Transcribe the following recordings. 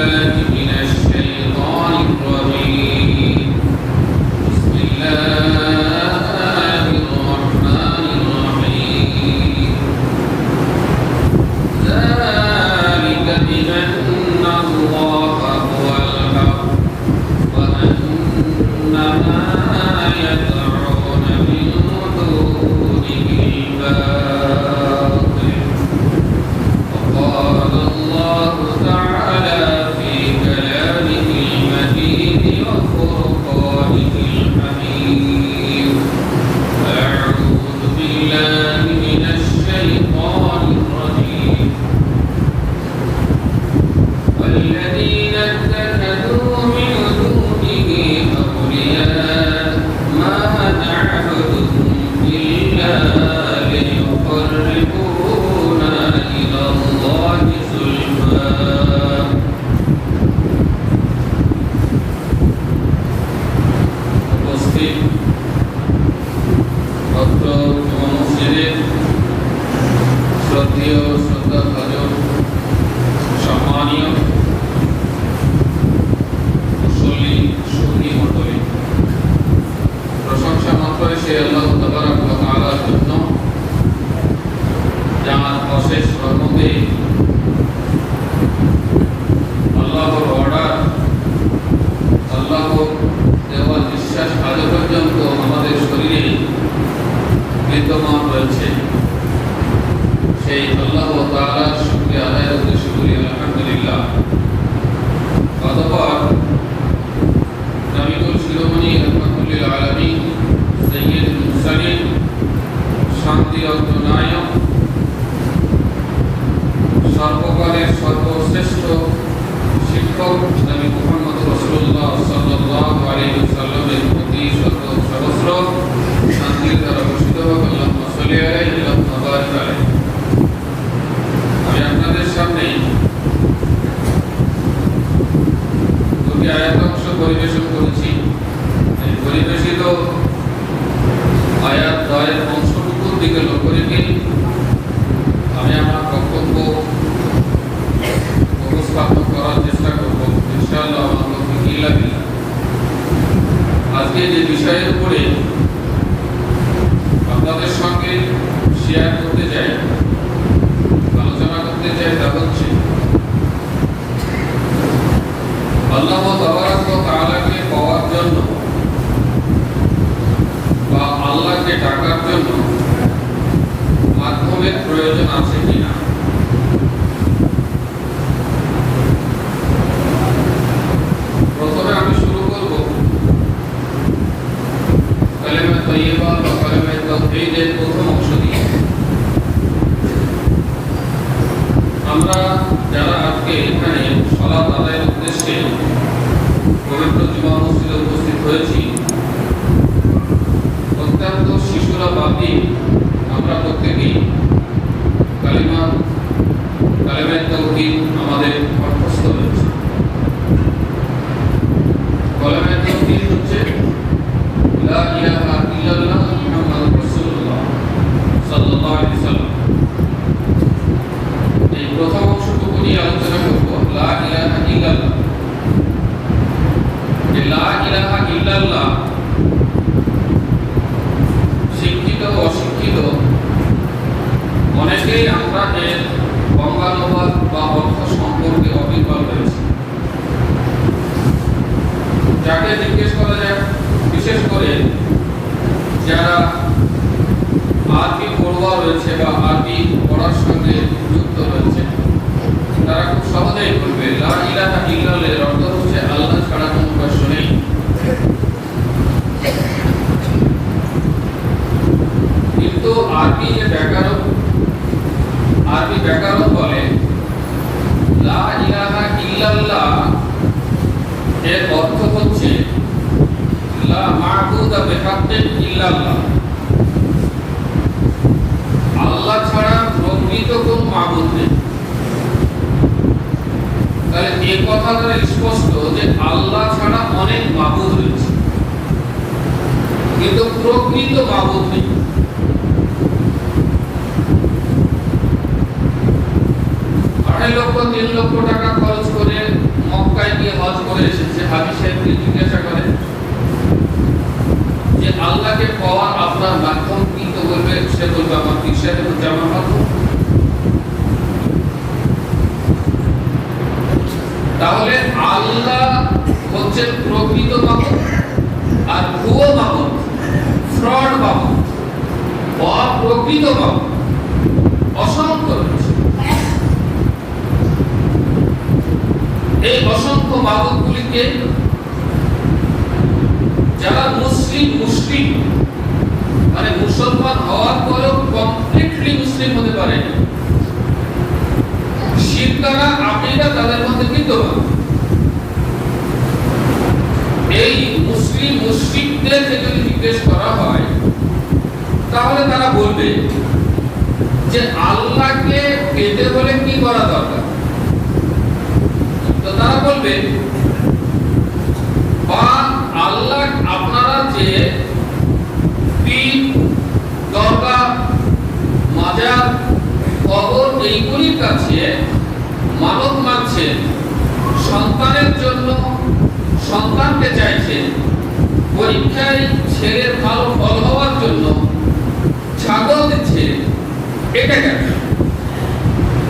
بالله من الشيطان الرجيم بسم الله الرحمن الرحيم ذلك بأن الله هو الحق وأن ما يدعون من دونه الباطل وقال الله تعالى في كلامه المجيد وفرقانه الحميد أعوذ بالله من الشيطان الرجيم والذين اتخذوا من دونه أولياء ما نعبدهم إلا ليقربونا إلى الله زلفى উপস্থিত ভক্ত জমা মসজিদের শ্রদ্ধেয় শ্রদ্ধাভাজন সম্মানীয় মুসল্লি সুন্নি মণ্ডলী, প্রশংসা মাত্রই সে আল্লাহ তাবারক ওয়া তাআলার জন্য যার অশেষ রহমতে আল্লাহর অর্ডার, আল্লাহর দেওয়া বিশ্বাস আজ পর্যন্ত আমাদের শরীরে বিদ্যমান রয়েছে। সেই আল্লাহ তাআলার শুকরিয়া আদায়ের উদ্দেশ্যে বলি আলহামদুলিল্লাহ। অতঃপর নবীকুল শিরোমণি রহমাতুল্লিল আলামিন সাইয়্যিদুল মুরসালিন শান্তি অর্জনায়ক সর্বকালের সর্বশ্রেষ্ঠ শিক্ষক নবী মুহাম্মদ রাসূলুল্লাহ সাল্লাল্লাহু আলাইহি ওয়াসাল্লামের প্রতি শত সহস্র শান্তির দ্বারা বর্ষিত হোক। আল্লাহুম্মা সাল্লি আলাইহি ওয়া বারিক আলাইহি। আমি আপনাদের সামনে দুটি আয়াতাংশ পরিবেশন করেছি। এই পরিবেশিত আয়াত দ্বয়ের অংশটুকুর দিকে লক্ষ্য রেখে আমি আমার বক্তব্য উপস্থাপন করার চেষ্টা করব ইনশাআল্লাহ। আজকে যে বিষয়ের উপরে আপনাদের সঙ্গে শেয়ার করতে চাই, আলোচনা করতে চাই, তা হচ্ছে আল্লাহ তাবারক ওয়া তাআলাকে পাওয়ার জন্য বা আল্লাহকে ডাকার জন্য মাধ্যমের প্রয়োজন আছে কিনা। প্রথমে আমি শুরু করব কালেমা তাইয়্যিবা বা কালেমা তাওহীদের প্রথম অংশ দিয়ে। আমরা যারা আজকে এখানে সালাত আদায়ের উদ্দেশ্যে পবিত্র জুমা মসজিদে উপস্থিত হয়েছি, অত্যন্ত শিশুরা বাদী আমরা প্রত্যেকেই কালেমা তাওহীদ আমাদের কণ্ঠস্থ রয়েছে। কালেমা তাওহীদ হচ্ছে লা ইলাহা ইল্লাল্লাহ মুহাম্মাদুর রাসূলুল্লাহ সাল্লাল্লাহু আলাইহি ওয়াসাল্লাম। এই প্রথম অংশটুকু নিয়ে আলোচনা করব। লা ইলাহা ইল্লাল্লাহ, যে লা ইলাহা ইল্লাল্লাহ শিক্ষিত অশিক্ষিত অনেকেই আমরা এর বঙ্গানুবাদ বা অর্থ সম্পর্কে অবিকল রয়েছে। যাকে জিজ্ঞেস করা যায়, বিশেষ করে যারা আরবি পড়ুয়া রয়েছে বা আরবি পড়ার সঙ্গে যুক্ত রয়েছে, তারা খুব সহজেই বলবে লা ইলাহা ইল্লাল্লাহ এর অর্থ হচ্ছে আল্লাহ ছাড়া কোনো উপাস্য নেই। কিন্তু আরবি ব্যাকরণ বলে লা ইলাহা ইল্লাল্লাহ এর অর্থ হচ্ছে লা মা'বুদা বিহাক্কিন ইল্লাল্লাহ, আল্লাহ ছাড়া প্রকৃত কোনো মাবুদ নেই। তাহলে এই কথা দ্বারা স্পষ্ট যে আল্লাহ ছাড়া অনেক মাবুদ রয়েছে, কিন্তু প্রকৃত মাবুদ নেই। 2.5 লক্ষ 3 লক্ষ টাকা খরচ করে তাহলে আল্লাহ হচ্ছে প্রকৃত মাবুদ, আর ভুয়ো মাবুদ, ফ্রড মাবুদ, অপ্রকৃত মাবুদ অসংখ্য রয়েছে। এই অসংখ্য মাবুদগুলিকে যারা মুসলিম মানে মুসলমান হওয়ার পরেও কমপ্লিটলি মুসলিম হতে পারেনি, শিরকানা আকীদা তাদের মধ্যে বিদ্যমান, এই মুশরিকদের যদি জিজ্ঞেস করা হয় তাহলে তারা বলবে যে আল্লাহকে পেতে হলে কি করা দরকার। তো তারা বলবে বা আল্লাহ আপনারা যে পীর, দরগা, মাজার, কবর এইগুলির কাছে মানত মানছেন, সন্তানের জন্য সন্তানকে চাইছেন, পরীক্ষায় ছেলের ভালো ফল হওয়ার জন্য ছাগল দিচ্ছে, এটা কেন?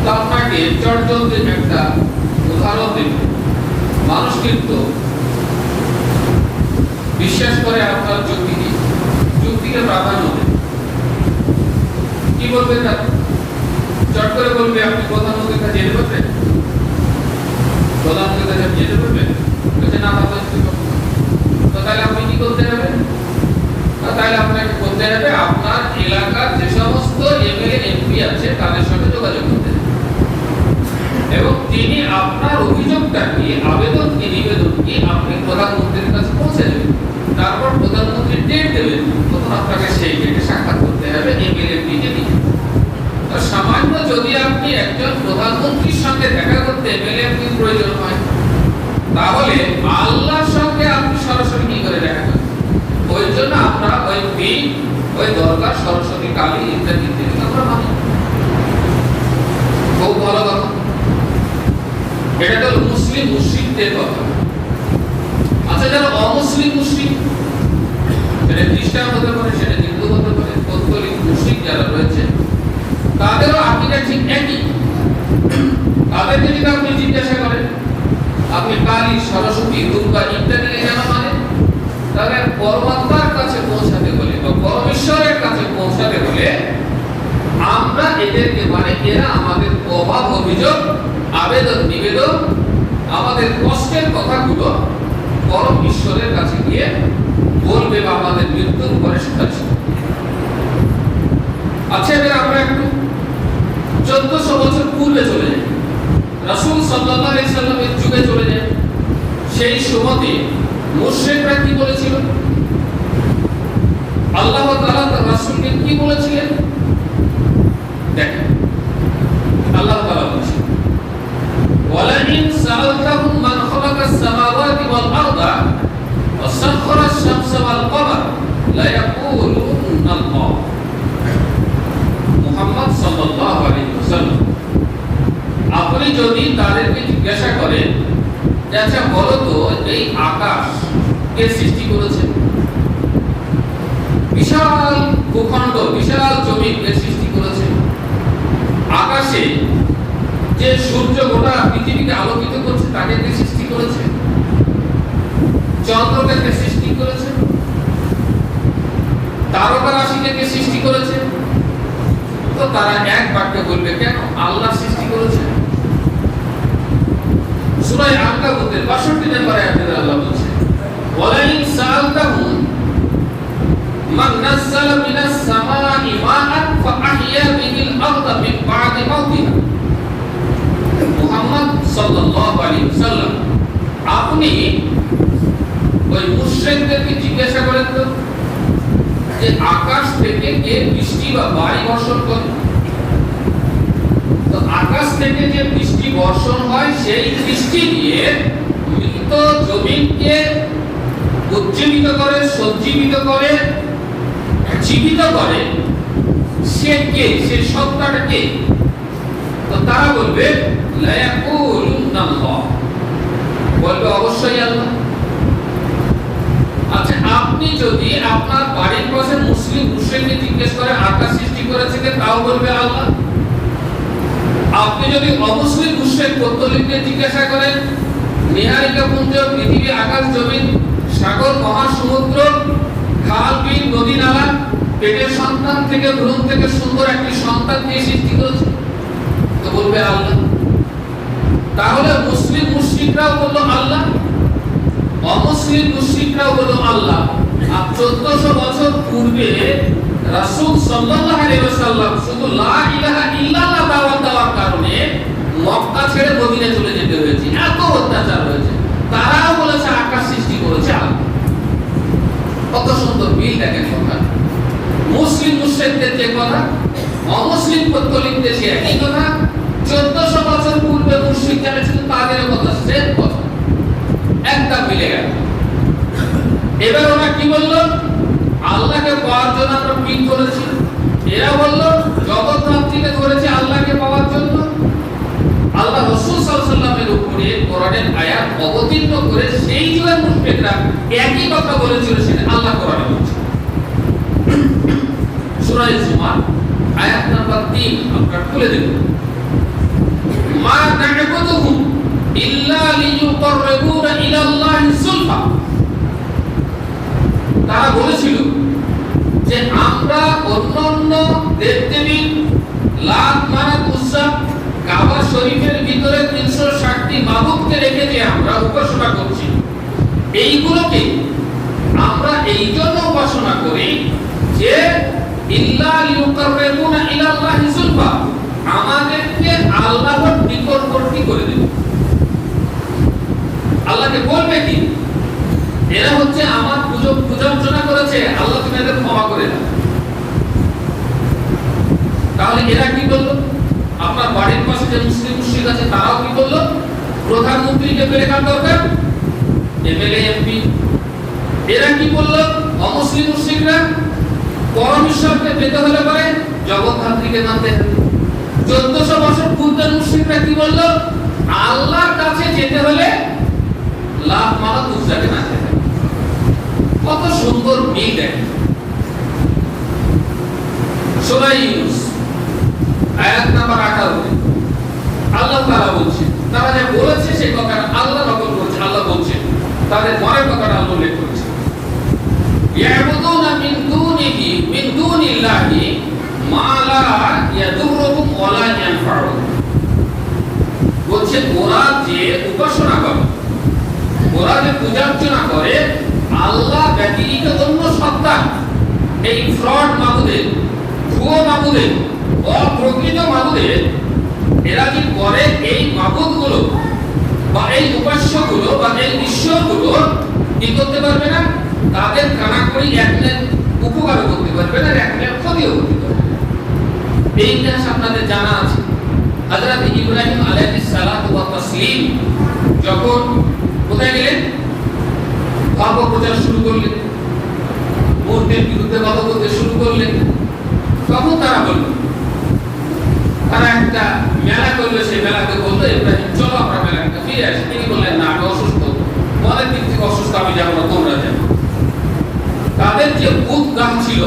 তা আপনাকে চটজলদি একটা উদাহরণ দেব। মানুষ কিন্তু বিশ্বাস করে আপনার যুক্তিকে প্রাধান্য দেয়। কি বলবে তার? চট করে বলবে আপনি প্রধানমন্ত্রীর কাছে যেতে পারবেন, প্রধানমন্ত্রীর কাছে আপনি যেতে পারবেন, বলছে না তো তাহলে আপনি কি করতে হবে? তাহলে আপনাকে করতে হবে আপনার এলাকার যে সমস্ত এমএলএ এমপি আছে তাদের সাথে যোগাযোগ করতে হবে এবং তিনি আপনার অভিযোগটাকে, আবেদনকে, নিবেদনকে আপনি প্রধানমন্ত্রীর কাছে পৌঁছে দেবেন। তারপর প্রধানমন্ত্রী ডেট দেবেন, তখন আপনাকে সেই ডেটে সাক্ষাৎ করতে হবে এমএলএ এমপিকে নিয়ে। সামান্য যদি আপনি একজন প্রধানমন্ত্রীর সঙ্গে দেখা করতে এমএলএ এমপির প্রয়োজন হয়, তাহলে আল্লাহর সঙ্গে আপনি সরাসরি কি করে দেখা করবেন? ওই জন্য আমরা ওই পীর, ওই দরগা, সরস্বতী, কালী ইত্যাদি আমরা মানি। খুব ভালো কথা। এটা তো মুশরিকদের কথা। আচ্ছা, যারা অমুসলিম মুশরিক, সেটা খ্রিস্টান হতে পারে, সেটা হিন্দু হতে পারে, পৌত্তলিক মুশরিক যারা রয়েছে, তাদেরও আকীদা ঠিক একই। তাদেরকে যদি আপনি জিজ্ঞাসা করেন আপনি কালী, সরস্বতী, দুর্গা ইত্যাদিকে কেন মানেন, তাহলে পরমাত্মার কাছে পৌঁছাতে হলে বা পরমেশ্বরের কাছে পৌঁছাতে হলে আমরা এদেরকে মানে এরা আমাদের অভাব, অভিযোগ, আবেদন, নিবেদন, আমাদের কষ্টের কথাগুলো পরম ঈশ্বরের কাছে গিয়ে বলবে বা আমাদের মৃত্যুর পরে শোনাচ্ছে। আচ্ছা, এবার আমরা একটু 1400 বছর পূর্বে চলে যাই, রাসূল সাল্লাল্লাহু আলাইহি সাল্লামের যুগে চলে যাই। সেই সময়তে মুশরিকরা কি বলেছিল? আল্লাহ তাআলা তার রাসূলকে কি বলেছিলেন দেখেন। আল্লাহ তাআলা বলেছেন, ওয়ালা ইন সাআলতাহুম মান খালাকাস সামাওয়াতি ওয়াল আরদা ওয়া সাখখারাশ শামসা ওয়াল কমার লা ইয়াকুলুনা আল্লাহ। মুহাম্মদ সাল্লাল্লাহু আলাইহি ওয়াসাল্লাম, আপনি যদি তাদেরকে জিজ্ঞাসা করেন যে আচ্ছা বলো তো এই আকাশ কে সৃষ্টি করেছে, বিশাল ভূখণ্ড, বিশাল জমি কে সৃষ্টি করেছে, আকাশে যে সূর্য গোটা পৃথিবীকে আলোকিত করছে তাকে কে সৃষ্টি করেছে, চন্দ্রকে কে সৃষ্টি করেছে, তারকা রাশিকে কে সৃষ্টি করেছে? তো তারা এক বাক্যে বলবে কেন আল্লাহ সৃষ্টি করেছে। সূরা আনকাবুতের 62 নম্বর আয়াতে আল্লাহ বলেছে, ওয়ালা ইন সাআলতাহুম মান নাযালা মিনাস সামাই মাআন ফাআহইয়া বিহিল আরদা মিন বা'দি মাউতিহা। মুহাম্মদ সাল্লাল্লাহু আলাইহি ওয়াসাল্লাম, আপনি ওই মুশরিকদেরকে জিজ্ঞাসা করেন তো যে আকাশ থেকে কে বৃষ্টি বা বায়ু বর্ষণ করে? তো আকাশ থেকে যে বৃষ্টি বর্ষণ হয় সেই বৃষ্টি দিয়ে মৃত জমিনকে উজ্জীবিত করে, সঞ্জীবিত করে, জীবিত করে, সে কে? সে সত্তাটা কে? তো তারা বলবে লা ইয়াকুলুনা আল্লাহ, বলবে অবশ্যই আল্লাহ। আচ্ছা, আপনি যদি আপনার বাড়ির পাশে মুসলিম মুশরিককে জিজ্ঞেস করে আকাশ সৃষ্টি করেছে কে, তাও বলবে আল্লাহ। আপনি যদি অমুসলিম মুশরিক পৌত্তলিককে জিজ্ঞাসা করেন নিহারিকা পুঞ্জ, পৃথিবী, আকাশ, জমিন, সাগর, মহাসমুদ্র, খাল, বিল, নদী, নালা, পেটের সন্তান থেকে, ভ্রূণ থেকে সুন্দর একটি সন্তান দিয়ে সৃষ্টি করেছে? তো বলবে আল্লাহ। তাহলে মুসলিম মুশরিকরাও বললো আল্লাহ, অমুসলিম মুশরিকরাও বললো আল্লাহ। আর 1400 বছর পূর্বে রাসূল সাল্লাল্লাহু আলাইহি ওয়াসাল্লাম শুধু লা ইলাহা ইল্লাল্লাহ দাওয়াত দেওয়ার কারণে মক্কা ছেড়ে মদিনা চলে যেতে হয়েছে, এত অত্যাচার হয়েছে। তারাও বলেছে আকাশ সৃষ্টি করেছে আল্লাহ। কত সুন্দর মিল দেখেন কথা। মুসলিম মুশরিকদের যে কথা, অমুসলিম পত্তলিকদের সে একই কথা। 1400 বছর পূর্বে মুশরিক যারা ছিল তাদের কথা সেম কথা, একদম মিলে গেল। এবার ওরা কি বলল? আল্লাহকে পাওয়ার জন্য আমরা পিন করেছি। এরা বলল জগৎধাত্রীকে ধরেছে আল্লাহকে পাওয়ার জন্য। আল্লাহ রাসূল সাল্লাল্লাহু আলাইহি ওয়াসাল্লামের উপরে কোরআনের আয়াত অবতীর্ণ করে সেই যুগের মুশরিকরা একই কথা বলেছিল, সেটা আল্লাহ কোরআনে বলছে। সূরা জুমার আয়াত নাম্বার 3 আপনারা খুলে দেখুন। মা না'বুদুহুম ইল্লা লিয়ুকাররিবুনা ইলাল্লাহি যুলফা। তারা বলেছিল যে আমরা অন্যান্য দেবদেবী লাত, মানাত, উজ্জা, কাবা শরীফের ভিতরে 360টি মাবুদকে রেখে যে আমরা উপাসনা করছি, এইগুলোকে আমরা এই জন্য উপাসনা করি যে ইল্লা লিয়ুকাররিবুনা ইলাল্লাহি যুলফা, আমাদেরকে আল্লাহর নিকটবর্তী করে দেবে। আল্লাহকে বলবে কি? এরা হচ্ছে আমার পূজা করেছে, আল্লাহ তুমি এদের ক্ষমা করে দাও। তাহলে এরা কি বললো? আপনার বাড়ির পাশে যে মুসলিম মুশরিক আছে তারাও কি বললো? প্রধানমন্ত্রীকে পেলে কার দরকার? MLA, MP. এরা কি বললো? অমুসলিম মুশরিকরা পরমেশ্বরকে পেতে হলে পরে জগৎধাত্রীকে মানতে হবে। 1400 বছর পূর্বের মুশরিকরা কি বললো? আল্লাহর কাছে যেতে হলে লাত, মানাত, উজ্জাকে মানতে হবে। কত সুন্দর মিল দেখেন। সূরা ইউনূস আয়াত নাম্বার 18 আল্লাহ তাআলা বলছে, তারা যা বলেছে সেই কথা আল্লাহ নকল করেছে। আল্লাহ বলছে তাদের মনের কথাটা আল্লাহ উল্লেখ করেছে। ইয়াবুদুনা মিন দুনিল্লাহি মা লা ইয়াদুরুহুম ওয়া লা ইয়ানফাউহুম। বলছে ওরা যে উপাসনা করে, ওরা যে পূজা অর্চনা করে আল্লাহ ব্যতীত অন্য সত্তা, এই ফ্রড মাবুদের, ভুয়ো মাবুদের, অপ্রকৃত মাবুদের, এরা কি করে এই মাবুদগুলো বা এই উপাস্যগুলো বা এই ঈশ্বরগুলো কি করতে পারবে না? তাদের কানাকড়ি একদিন উপকার করতে পারবে না, একদিন ক্ষতিও করতে পারবে না। এই ইতিহাস আপনাদের জানা আছে। হযরত ইব্রাহিম আলাইহিস সালাতু ওয়া তাসলিম যখন কোথায় গেলেন? ধর্ম প্রচার শুরু করলেন, মূর্তির বিরুদ্ধে কথা বলতে শুরু করলেন। তখন তারা বলল, তারা একটা মেলা করলো, সেই মেলাতে বললো ইব্রাহিম চলো আমরা মেলাটা ফিরে আসি। তিনি বললেন না, আমি অসুস্থ, মনের দিক থেকে অসুস্থ, আমি যাবো না, তোমরা যাবো। তাদের যে বুত গাছ ছিল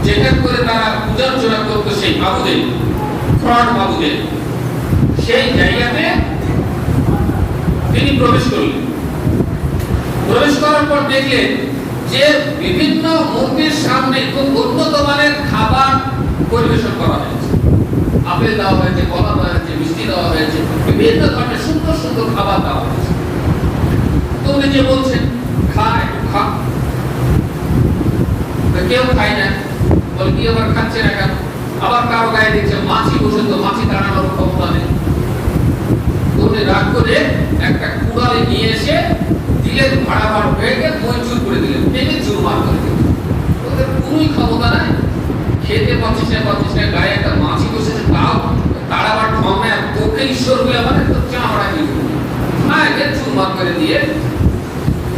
যেটা করে তারা পূজা অর্চনা করতো সেই মাবুদের, ফ্রড মাবুদের, সেই জায়গাতে তিনি প্রবেশ করলেন। প্রবেশ করার পর দেখলেন যে বিভিন্ন মূর্তির সামনে খুব উন্নত মানের খাবার পরিবেশন করা হয়েছে। আপেল দেওয়া হয়েছে, কলা দেওয়া হয়েছে, মিষ্টি দেওয়া হয়েছে, বিভিন্ন ধরনের সুন্দর সুন্দর খাবার দেওয়া হয়েছে। তো উনি যে বলছেন খা, একটু খা। কেউ খায় না, বলে কি আবার খাচ্ছে না কেন? আবার কারো গায়ে দেখছে মাছি বসে, তো মাছি তাড়ানোর ক্ষমতা নেই। উনি রাগ করে একটা কুড়ালে নিয়ে এসে দিলেন, ভাড়া হয়ে গিয়ে মই চুর করে দিলেন, ভেঙে চুরমার করে দিলেন। ওদের কোনোই ক্ষমতা নাই, খেতে পাচ্ছিস না, গায়ে একটা মাছি বসেছে, তাও তাড়াবার ঢং নেই। তোকে ঈশ্বর বলে মানে তো চামড়া নিয়ে চুরমার করে দিয়ে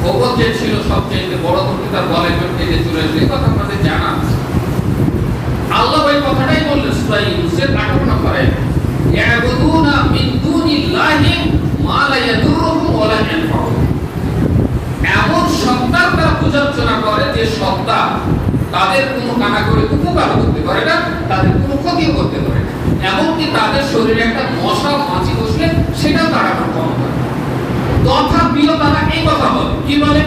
ভগৎ যে ছিল সবচেয়ে বড় মূর্তি, তার গলায় কেটে চলে আসবে। এই কথা আপনাদের জানা আছে। আল্লাহ ওই কথাটাই বললেন সূরা ইউনূসের 18 নম্বর আয়াতে, ইয়াবুদুনা মিন দুনিল্লাহি মা লা ইয়াদুরুহুম ওয়া লা ইয়ানফাউহুম। এমন সত্তার তারা পূজা অর্চনা করে যে সত্তা তাদের কোনো কানাকড়ি উপকার করতে পারে না, তাদের কোনো ক্ষতিও করতে পারে না। এমনকি তাদের শরীরে একটা মশা মাছি বসলে সেটাও তাড়ানোর ক্ষমতা। কি বলে?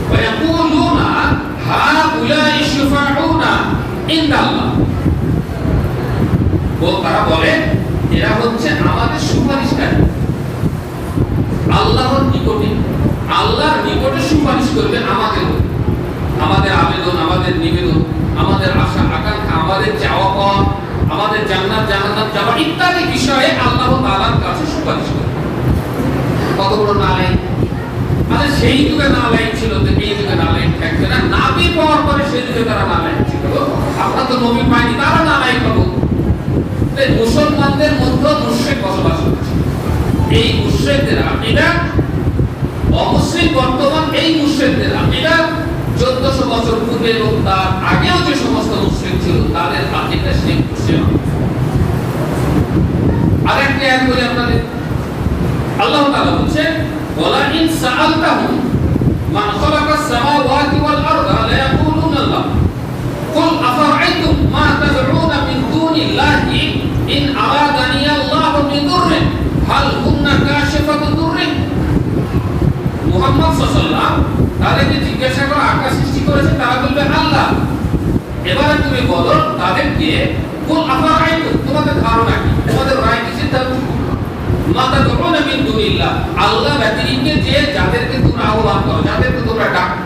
ওয়ায়াকুলুনা হাউলাই শুফাউনা ইনদাল্লাহ। তারা বলে এরা হচ্ছে আমাদের সুপারিশকারী আল্লাহর নিকটে, আল্লাহর নিকটে সুপারিশ করবে আমাদের, আমাদের আবেদন, আমাদের নিবেদন, আমাদের আশা আকাঙ্ক্ষা, আমাদের চাওয়া পাওয়া, আমাদের জান্নাত জাহান্নাম যাওয়া ইত্যাদি বিষয়ে আল্লাহ তাআলার কাছে সুপারিশ করবে। কত বড় নালায়েক! মানে সেই যুগে নালায়েক ছিল তো এই যুগে নালায়েক থাকবে না। নবী পাওয়ার পরে সেই যুগে তারা নালায়েক ছিল। আমরা তো নবী পাইনি, তারা নালায়েক হলো। মুসলমানদের মধ্যে মুশরিক বসবাস করছে। এই মুশরিকদের আকীদা অমুসলিম বর্তমান এই মুশরিকদের আকীদা 1400 বছর পূর্বে এবং তার আগেও যে সমস্ত মুশরিক ছিল তাদের আকীদা শিরক ছিল। আরেকটি আয়াত বলি আপনাদের, আল্লাহ তাআলা বলেন ওয়ালা ইন সাআলতাহুম মান খালাকাস সামাওয়াতি ওয়াল আরদা লা ইয়াকুলুনা আল্লাহ কুল আফারাআইতুম মা তাদউনা মিন দুনিল্লাহি ইন আরাদানি আল্লাহু বিদুররিন হাল হুন্না কাশিফাতু দুররিন। মুহাম্মদ সাল্লাল্লাহু আলাইহি ওয়াসাল্লাম তাদেরকে জিজ্ঞাসা করা আকাশ সৃষ্টি করেছে, তারা বলবে আল্লাহ। এবারে তুমি বলো তাদেরকে কুল আফারাআইতুম, তোমাদের ধারণা কি, তোমাদের রায় কি, সিদ্ধান্ত মা তাদউনা মিন দুনিল্লাহ, আল্লাহ ব্যতিরেকে যে যাদেরকে তোমরা আহ্বান করো, যাদেরকে তোমরা ডাকো,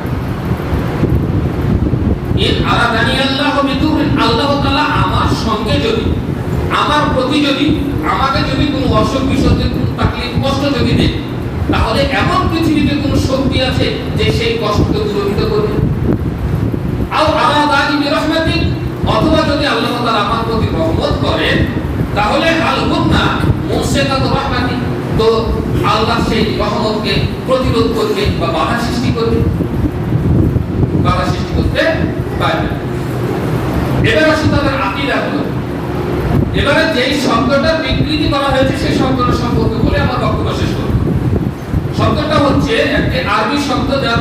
ইন আরাদানি আল্লাহু বিদুররিন, আল্লাহ তাআলা আমার সঙ্গে যদি, আমার প্রতি যদি, আমাকে যদি কোনো অসুখ বিসুখের কোনো তাকলিফ কষ্ট যদি দেয়, তাহলে এমন পৃথিবীতে কোনো শক্তি আছে যে সেই কষ্টকে দূরীভূত করবে? আও আরাদানি বিরহমাতিক, অথবা যদি আল্লাহ তাআলা আমার প্রতি রহমত করেন, তাহলে হাল হুন্না মুমসিকাতু রাহমাতি, তো আল্লাহ সেই রহমতকে প্রতিরোধ করবে বা বাধা সৃষ্টি করবে? বাধা সৃষ্টি করতে পারবে। এবার আসুন তাদের আকীদা হলো। এবারে যেই শব্দটা বিকৃতি করা হয়েছে সেই শব্দটা সম্পর্কে বলে আমার বক্তব্য শেষ করব। শব্দটা হচ্ছে একটি আরবি শব্দ, যার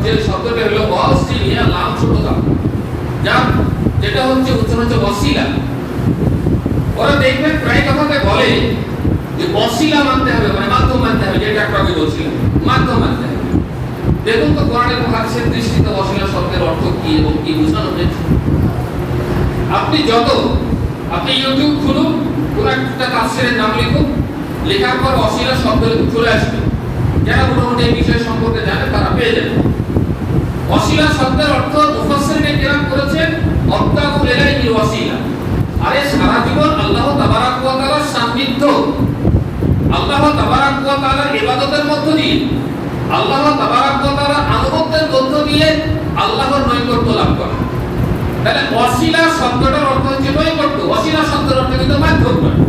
যে শব্দটা হলো ওয়াসিলা, লাম ছোট দাম, যার যেটা হচ্ছে উচ্চারণ হচ্ছে ওয়াসিলা। ওরা দেখবেন প্রায় কথাতে বলে যে ওয়াসিলা মানতে হবে, মানে মাধ্যম মানতে হবে, যেটা একটু আগে বলছিলাম, মাধ্যম মানতে হবে। দেখুন তো কোরআন এবং হাদিসের দৃষ্টিতে ওয়াসিলা শব্দের অর্থ কি এবং কি বোঝানো হয়েছে। আপনি ইউটিউব খুলুন, কোন একটা তাফসীরের নাম লিখুন, লেখার পর ওয়াসিলা শব্দ চলে আসবে। যারা মোটামুটি এই বিষয় সম্পর্কে জানে তারা পেয়ে যাবে। ওয়াসিলা শব্দের অর্থ মুফাসসিরিনে কেরাম করেছেন অবতাগুল ইলাইহিল ওয়াসিলা, আরে সারা জীবন আল্লাহ তাবারাক ওয়া তাআলার সান্নিধ্য, আল্লাহ তাবারাক ওয়া তাআলার ইবাদতের মধ্য দিয়ে, আল্লাহ তাবারাক ওয়া তাআলার আনুগত্যের মধ্য দিয়ে আল্লাহর নৈকট্য লাভ করা। তাহলে ওয়াসিলা শব্দটার অর্থ হচ্ছে নৈকট্য, ওয়াসিলা শব্দের অর্থ কিন্তু মাধ্যম নয়।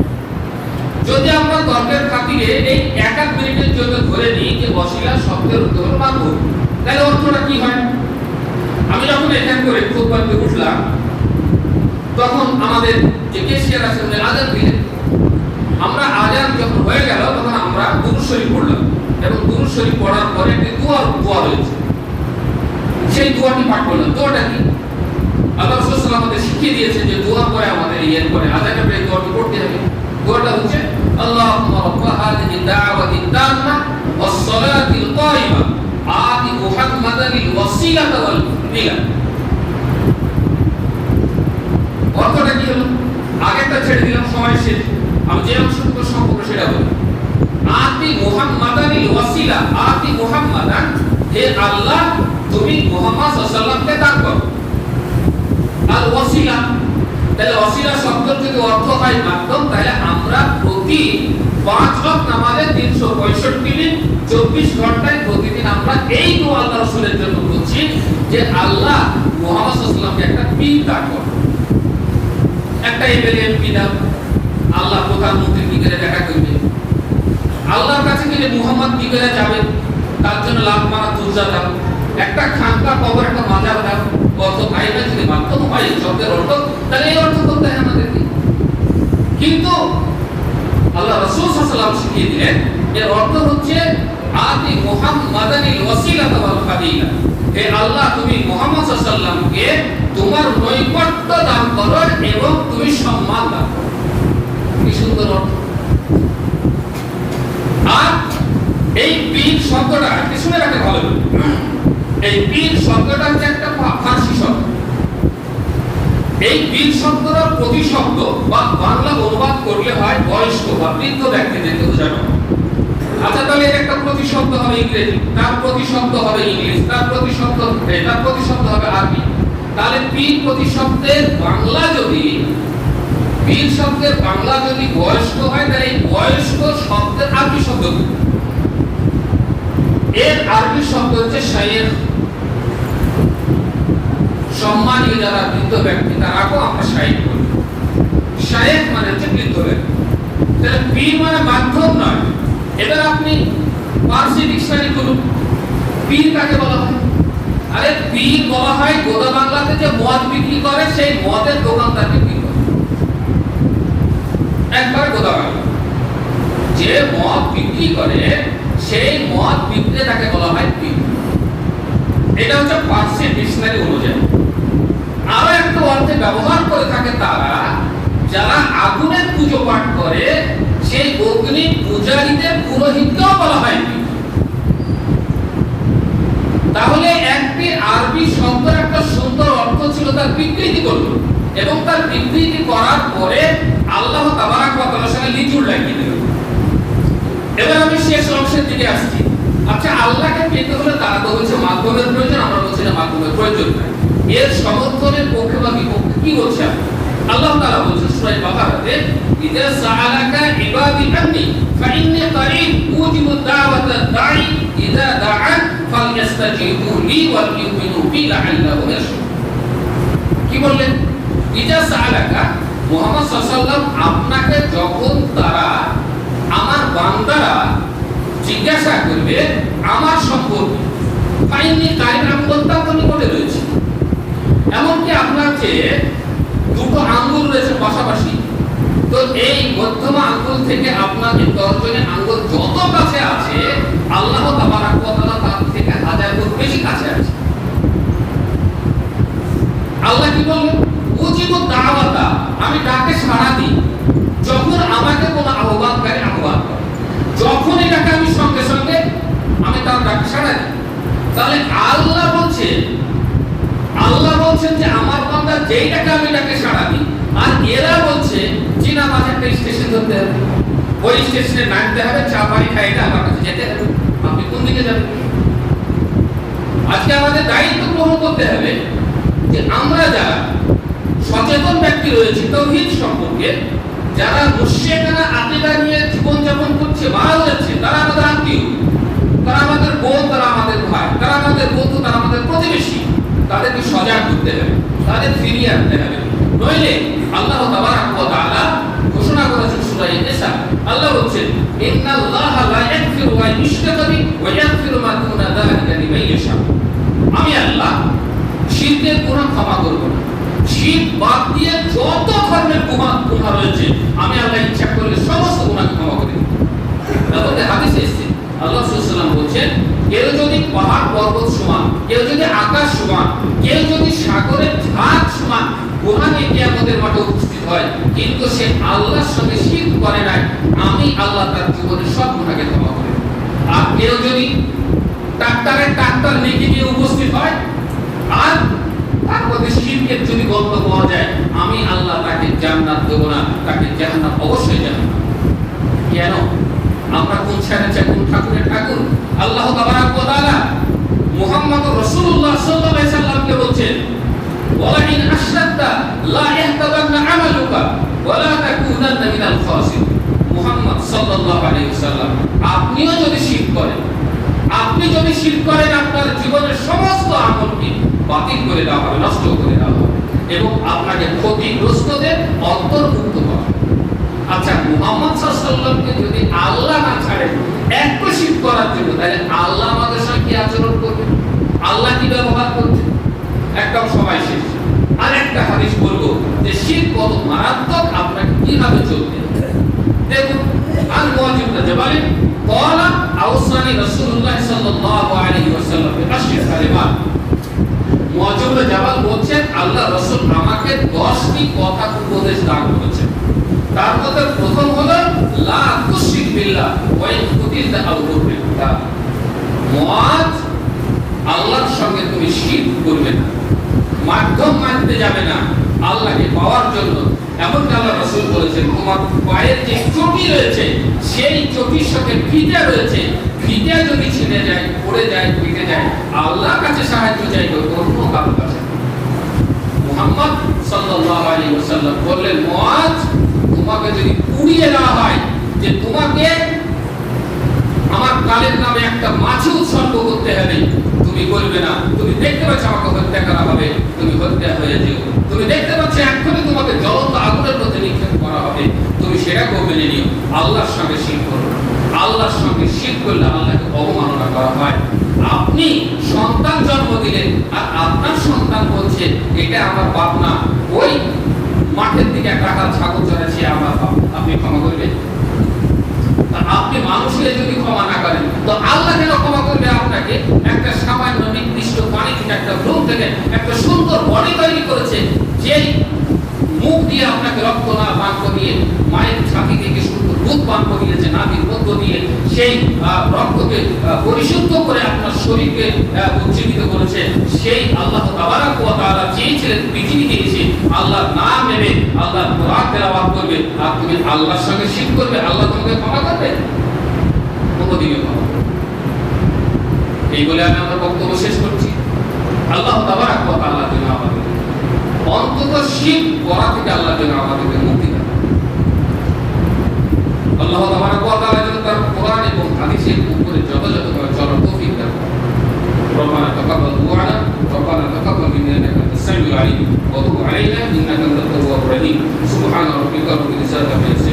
যদি আমরা তর্কের খাতিরে এই এক মিনিটের জন্য ধরে নিই যে ওয়াসিলা শব্দের অর্থ হলো মাধ্যম, তাহলে অর্থটা কি হয়? আমি যখন এখান করে খুতবাতে উঠলাম, তখন আমাদের যে কেশিয়ার আছে উনি আযান দিলেন। আমরা আযান যখন হয়ে গেল তখন আমরা দুরূদ শরীফ পড়লাম, এবং দুরূদ শরীফ পড়ার পরে একটি দোয়া রয়েছে, সেই দোয়াটি পাঠ করলাম। দোয়াটা কি? আল্লাহ রাসূল সাল্লাল্লাহু আলাইহি ওয়াসাল্লাম আমাদের শিখিয়ে দিয়েছেন যে দোয়া করে আমাদের পরে আযানের পরে দোয়াটি পড়তে হবে। দোয়াটা হচ্ছে আল্লাহুম্মা রাব্ব হাযিহি দা'ওয়াতি তাম্মা ওয়াস সালাতিল কায়িমা আতি মুহাম্মাদানিল ওয়াসিলাতা ওয়াল ফাদিলা। অর্থটা কি হলো? আগেরটা ছেড়ে দিলাম, সময় শেষ, আমি যে অংশটুকু সম্পর্কে সেটা বলি। আতি মুহাম্মাদানিল ওয়াসিলা, আতি মুহাম্মাদান, হে আল্লাহ তুমি মুহাম্মদ সাল্লাল্লাহু আলাইহি ওয়াসাল্লামকে দান করো। আর ওয়াসিলা, তাহলে ওয়াসিলা শব্দের যদি অর্থ হয় মাধ্যম, তাহলে আমরা প্রতি 5 ওয়াক্ত নামাজে 365 দিন 24 ঘন্টায় প্রতিদিন আমরা এই দোয়া আল্লাহর রাসূলের জন্য করছি যে আল্লাহ মুহাম্মদ সাল্লাল্লাহু আলাইহি ওয়াসাল্লামকে একটা পীর দান করো, একটা এমপি দাও, আল্লাহ প্রধানমন্ত্রী কি করে দেখা করবে, আল্লাহর কাছে গেলে মুহাম্মদ কি করে যাবে, তার জন্য লাখ মারা দুজা দাও, একটা খানকা কবর, একটা মাজার দাও। কত আইনা যদি মাধ্যম হয় শব্দের অর্থ, তাহলে এই অর্থ করতে হয় আমাদেরকে। কিন্তু আল্লাহ রাসূল সাল্লাল্লাহু আলাইহি ওয়াসাল্লাম শিখিয়ে দিলেন এর অর্থ হচ্ছে আতি মুহাম্মাদানিল ওয়াসিলাতা ওয়াল ফাদিলা, হে আল্লাহ তুমি মুহাম্মদ সাল্লাল্লাহু আলাইহি ওয়াসাল্লামকে তোমার নৈকট্য দান করো এবং তুমি সম্মান দাও। কি সুন্দর অর্থ! আর এই পীর শব্দটা শুনে রাখতে ভালো। এই পীর শব্দটা হচ্ছে একটা ফার্সি শব্দ। এই পীর শব্দটা প্রতিশব্দ বা বাংলা অনুবাদ করলে হয় বয়স্ক বা বৃদ্ধ ব্যক্তিদের বোঝানো। আচ্ছা, তাহলে এর একটা প্রতিশব্দ হবে ইংরেজি, তার প্রতিশব্দ হবে ইংলিশ, তার প্রতিশব্দ হবে আরবি। তাহলে পীর প্রতিশব্দের বাংলা যদি বয়স্ক হয়, তাহলে এই বয়স্ক শব্দের আরবি শব্দ কি? এর আরবি শব্দ হচ্ছে শায়েখ। সম্মানীয় যারা বৃদ্ধ ব্যক্তি তারাকেও আমরা শায়েখ বলি। শায়েখ মানে হচ্ছে বৃদ্ধ ব্যক্তি। তাহলে পীর মানে মাধ্যম নয়। এবার আপনি পার্সি ডিকশনারি করুন, পীর কাকে বলা হয়? আরে পীর বলা হয় গোদা বাংলাতে যে মদ বিক্রি করে সেই মদের দোকানদারকে পীর বলে। একবার গোদা বাংলা যে মদ বিক্রি করে সেই মদ বিক্রেতাকে বলা হয় পীর। এটা হচ্ছে পার্সি ডিকশনারি অনুযায়ী। আরো একটা অর্থে ব্যবহার করে থাকে তারা যারা আগুনের পুজো পাঠ করে, সেই অগ্নি পূজারীদের পুরোহিতকেও বলা হয় পীর। তাহলে একটি আরবি শব্দের একটা সুন্দর অর্থ ছিল, তার বিকৃতি করলো এবং তার বিকৃতি করার পরে আল্লাহ তাবারাক ওয়া তাআলার সঙ্গে লিজুর লাগিয়ে দিল। এবার আমি শেষ অংশের দিকে আসছি। আচ্ছা, আল্লাহকে পেতে হলে তারা তো বলছে মাধ্যমের প্রয়োজন, আমরা বলছি না মাধ্যমের প্রয়োজন নাই। এর সমর্থনের পক্ষে বা বিপক্ষে কি বলছে আল্লাহ তাআলা? বলছেন সূরা বাকারাতে, ইযা সাআলাকা ইবাদি আন্নি ফাইন্নী কারীব উজিবু দাওয়াতা দাঈ ইযা দাআন ফালইস্তাজিবু লি ওয়াল ইউমিনু বি লাআল্লাহুম ইয়ারশুদুন। কি বললেন? ইযা সাআলাকা, মুহাম্মদ সাল্লাল্লাহু আলাইহি ওয়াসাল্লাম আপনাকে যখন তারা আমার বান্দারা জিজ্ঞাসা করবে আমার সম্পর্কে, ফাইন্নী কারীব, আমি অত্যন্ত নিকটে রয়েছে। এমনকি আপনার যে দুটো আঙ্গুল রয়েছে পাশাপাশি, তো এই মধ্যমা আঙ্গুল থেকে আপনার যে তর্জনী আঙ্গুল যত কাছে আছে, আল্লাহ তাবারাক ওয়া তাআলা তার থেকে 1000 গুণ বেশি কাছে আছে। আল্লাহ কি বললেন? উজিবু দাওয়াতা, আমি ডাকে সাড়া দিই যখন আমাকে কোনো আহ্বানকারী আহ্বান করে। যখন এটাকে আমি সঙ্গে সঙ্গে আমি তার ডাকে সাড়া দিই। তাহলে আল্লাহ বলছেন যে আমার বান্দা যেইটাকে আমি ডাকে সাড়া দিই, আর এরা বলছে যে না, মাঝে একটা স্টেশন ধরতে হবে, ওই স্টেশনে নামতে হবে, চা পানি খাইতে আমার কাছে যেতে হবে, আপনি কোন দিকে যাবেন? আজকে আমাদের দায়িত্ব গ্রহণ করতে হবে যে আমরা যারা সচেতন ব্যক্তি রয়েছে তাওহীদ সম্পর্কে, যারা মুশরিকরা আকীদা নিয়ে জীবন যাপন করছে, মারা যাচ্ছে, তারা আমাদের আত্মীয়, তারা আমাদের বোন, তারা আমাদের ভাই, তারা আমাদের বন্ধু, তারা আমাদের প্রতিবেশী, তাদেরকে সজাগ করতে হবে, তাদের ফিরিয়ে আনতে হবে। নইলে আল্লাহ তাবারাক ওয়া তাআলা ঘোষণা করেছেন সূরা নিসা, আল্লাহ বলছেন ইন্নাল্লাহা লা ইয়াগফিরু আন ইউশরাকা বিহি ওয়া ইয়াগফিরু মা দুনা যালিকা লিমান ইয়াশা। আমি আল্লাহ শিরকের গুনাহ ক্ষমা করব না। শিরক বাদ দিয়ে যত ধরনের গুনাহ রয়েছে আমি আল্লাহ ইচ্ছা করলে সমস্ত গুনাহ ক্ষমা করে দেব। তাহলে হাদিসে এসেছে আল্লাহ সাল্লাল্লাহু আলাইহি ওয়াসাল্লাম বলেন, কেউ যদি পাহাড় পর্বত সমান, কেউ যদি আকাশ সমান, কেউ যদি সাগরের ঢাক সমান গুনাহ নিয়ে কিয়ামতের মাঠে উপস্থিত হয়, কিন্তু সে আল্লাহর সঙ্গে শিরক করে নাই, আমি আল্লাহ তার জীবনের সব গুনাহকে ক্ষমা করে দেব। আর কেউ যদি ডাক্তার নেকি নিয়ে উপস্থিত হয় আর তার মধ্যে শিরকের যদি গন্ধ পাওয়া যায়, আমি আল্লাহ তাকে জান্নাত দেব না, তাকে জাহান্নাম অবশ্যই জাহান্নাম। কেন? আমরা কোন ঠাকুরের ঠাকুর? আল্লাহ তাবারাক ওয়া তাআলা মুহাম্মদুর রাসূলুল্লাহ সাল্লাল্লাহু আলাইহি সাল্লামকে বলছেন, ওয়ালা ইন আশরাকতা লা ইয়াহতাবান্না আমালুকা ওয়া লা তাকুনান্না মিনাল খাসিরিন। মুহাম্মদ সাল্লাল্লাহু আলাইহি ওয়াসাল্লাম, আপনিও যদি শিরক করেন, আপনার জীবনের সমস্ত আমলকে বাতিল করে দেওয়া হবে, নষ্ট করে দেওয়া হবে এবং আপনাকে ক্ষতিগ্রস্তদের অন্তর্ভুক্ত করা হবে। আচ্ছা, মুহাম্মদ সাল্লাল্লাহু আলাইহি ওয়াসাল্লামকে যদি আল্লাহ না ছাড়েন একটু শিরক করার জন্য, তাহলে আল্লাহ আমাদের সঙ্গে কি আচরণ করবে? আল্লাহ কি ব্যবহার করবে? একদম সময় শেষ। আর একটা হাদিস বলবো যে শিরক কত মারাত্মক, আপনাকে কিভাবে চলতে হবে। দেখুন, আল মুআজিব জাবালি ক্বালা আওসানি রাসূলুল্লাহ সাল্লাল্লাহু আলাইহি ওয়াসাল্লাম বিআশরি কালিমাত। মুআজিব জাবাল বলছেন, আল্লাহ রাসূল আমাকে 10টি কথা উপদেশ দান করেছেন। তার মধ্যে প্রথম হলো লা তুশরিক বিল্লাহ ওয়া ইন কুতিলতা আও কুতিলতা। মুআজ, আল্লাহর সঙ্গে তুমি শিরক করবে না, মাধ্যম মানতে যাবে না আল্লাহকে পাওয়ার জন্য। এমনকি আল্লাহ রাসূল বলেছেন, তোমার পায়ের যে চটি রয়েছে সেই চটির সাথে ফিতা রয়েছে, ফিতা যদি ছিঁড়ে যায়, পড়ে যায়, কেটে যায়, আল্লাহর কাছে সাহায্য চাইবে, অন্য কারোর কাছে। মুহাম্মদ সাল্লাল্লাহু আলাইহি ওয়াসাল্লাম বললেন, মুআজ, তোমাকে যদি পুড়িয়ে দেওয়া হয় যে তোমাকে আমার কালের নামে একটা মাছি উৎসর্গ করতে হবে, তুমি করবে না। তুমি দেখতে পাচ্ছ আমাকে হত্যা করা হবে, তুমি হত্যা হয়ে যেও। তুমি দেখতে পাচ্ছ এখনই তোমাকে জ্বলন্ত আগুনের মধ্যে নিক্ষেপ করা হবে, তুমি সেটাকেও মেনে নিও। আল্লাহর সঙ্গে শিরক করো। আল্লাহর সঙ্গে শিরক করলে আল্লাহকে অবমাননা করা হয়। আপনি সন্তান জন্ম দিলেন আর আপনার সন্তান বলছে এটা আমার বাপ না, ওই মাঠের দিকে একটা ছাগল চড়াচ্ছে আমার বাপ, আপনি ক্ষমা করবেন? আপনি মানুষকে যদি ক্ষমা না করেন তো আল্লাহ কেন ক্ষমা করবে আপনাকে? একটা সামান্য নির্দিষ্ট পানি থেকে, একটা ভ্রূণ থেকে একটা সুন্দর বডি তৈরি করেছে, যেই মুখ দিয়ে আপনাকে রক্ত না পান করিয়ে, মায়ের ছাতি থেকে সুন্দর দুধ পান করিয়েছে, নাভির মধ্য দিয়ে সেই রক্তকে পরিশুদ্ধ করে আপনার শরীরকে উজ্জীবিত করেছে, সেই আল্লাহ তাবারাক ওয়া তাআলা চেয়েছিলেন পৃথিবীতে এসে আল্লাহর নাম নেবে, আল্লাহর কোরআন তেলাওয়াত করবে, আর তুমি আল্লাহর সঙ্গে শিরক করবে, আল্লাহ তোমাকে ক্ষমা করবে? কোনদিনও ক্ষমা করবে না। এই বলে আমি আমার বক্তব্য শেষ করছি। আল্লাহ তাবারাক ওয়া তাআলা যেন আমাদের অন্তত শিরক করা থেকে আল্লাহ যেন আমাদেরকে মুক্তি দেন। আল্লাহ তাবারাক ওয়া তাআলা যেন তার কোরআন এবং হাদিসের উপরে যথাযথভাবে চলার তৌফিক দান। ربنا تقبل دعاءنا ربنا تقبل منا انك انت السميع العليم وتب علينا انك انت التواب الرحيم سبحان ربك رب العزه عما يصفون